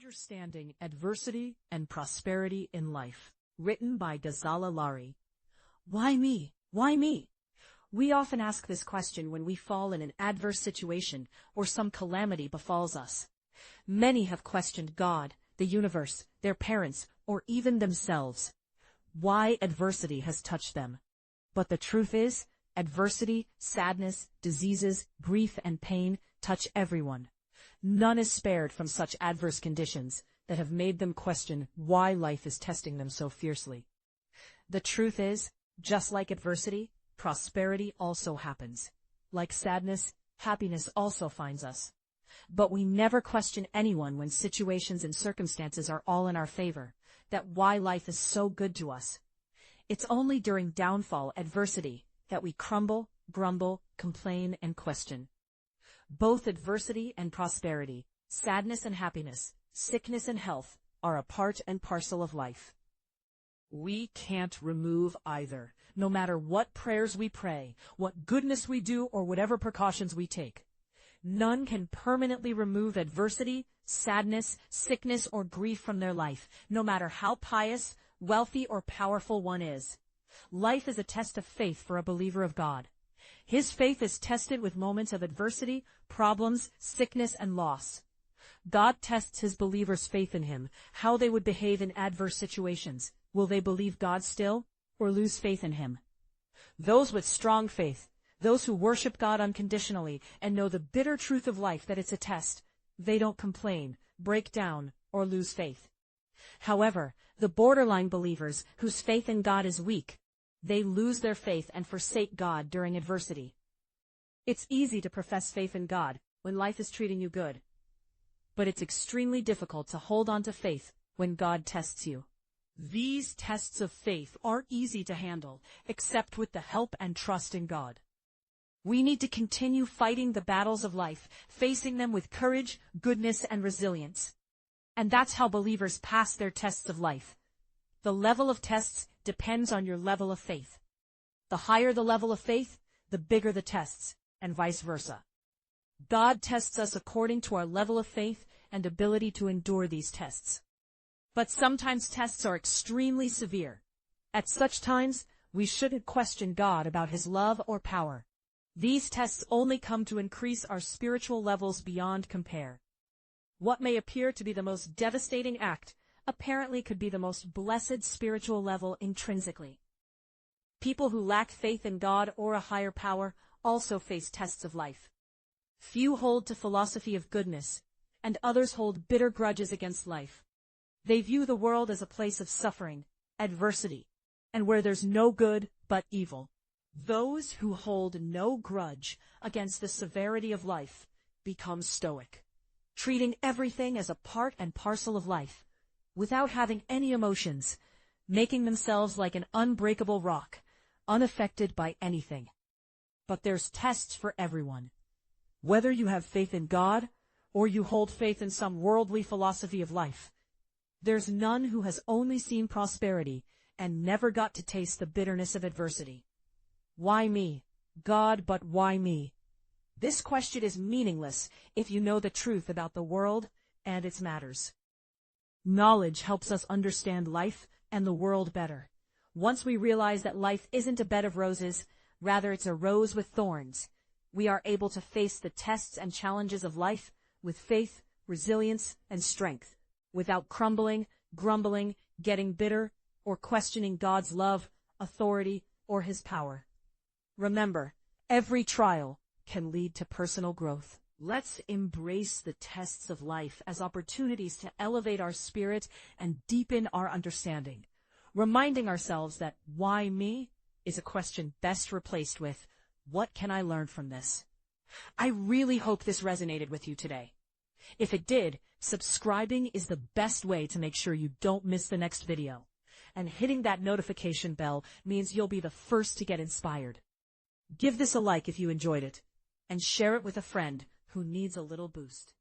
Understanding Adversity and Prosperity in Life, written by Ghazala Lari. Why me? Why me? We often ask this question when we fall in an adverse situation or some calamity befalls us. Many have questioned God, the universe, their parents, or even themselves. Why adversity has touched them. But the truth is, adversity, sadness, diseases, grief, and pain touch everyone. None is spared from such adverse conditions that have made them question why life is testing them so fiercely. The truth is, just like adversity, prosperity also happens. Like sadness, happiness also finds us. But we never question anyone when situations and circumstances are all in our favor, that why life is so good to us. It's only during downfall, adversity, that we crumble, grumble, complain, and question. Both adversity and prosperity, sadness and happiness, sickness and health, are a part and parcel of life. We can't remove either, no matter what prayers we pray, what goodness we do, or whatever precautions we take. None can permanently remove adversity, sadness, sickness, or grief from their life, no matter how pious, wealthy, or powerful one is. Life is a test of faith for a believer of God. His faith is tested with moments of adversity, problems, sickness, and loss. God tests his believers' faith in him, how they would behave in adverse situations. Will they believe God still, or lose faith in him? Those with strong faith, those who worship God unconditionally and know the bitter truth of life that it's a test, they don't complain, break down, or lose faith. However, the borderline believers whose faith in God is weak, they lose their faith and forsake God during adversity. It's easy to profess faith in God when life is treating you good. But it's extremely difficult to hold on to faith when God tests you. These tests of faith aren't easy to handle, except with the help and trust in God. We need to continue fighting the battles of life, facing them with courage, goodness, and resilience. And that's how believers pass their tests of life. The level of tests depends on your level of faith. The higher the level of faith, the bigger the tests, and vice versa. God tests us according to our level of faith and ability to endure these tests. But sometimes tests are extremely severe. At such times, we shouldn't question God about his love or power. These tests only come to increase our spiritual levels beyond compare. What may appear to be the most devastating act apparently could be the most blessed spiritual level intrinsically. People who lack faith in God or a higher power also face tests of life. Few hold to philosophy of goodness, and others hold bitter grudges against life. They view the world as a place of suffering, adversity, and where there's no good but evil. Those who hold no grudge against the severity of life become stoic, treating everything as a part and parcel of life, without having any emotions, making themselves like an unbreakable rock, unaffected by anything. But there's tests for everyone. Whether you have faith in God, or you hold faith in some worldly philosophy of life, there's none who has only seen prosperity and never got to taste the bitterness of adversity. Why me, God, but why me? This question is meaningless if you know the truth about the world and its matters. Knowledge helps us understand life and the world better. Once we realize that life isn't a bed of roses, rather it's a rose with thorns, we are able to face the tests and challenges of life with faith, resilience, and strength, without crumbling, grumbling, getting bitter, or questioning God's love, authority, or his power. Remember, every trial can lead to personal growth. Let's embrace the tests of life as opportunities to elevate our spirit and deepen our understanding, reminding ourselves that why me is a question best replaced with, what can I learn from this? I really hope this resonated with you today. If it did, subscribing is the best way to make sure you don't miss the next video. And hitting that notification bell means you'll be the first to get inspired. Give this a like if you enjoyed it, and share it with a friend who needs a little boost.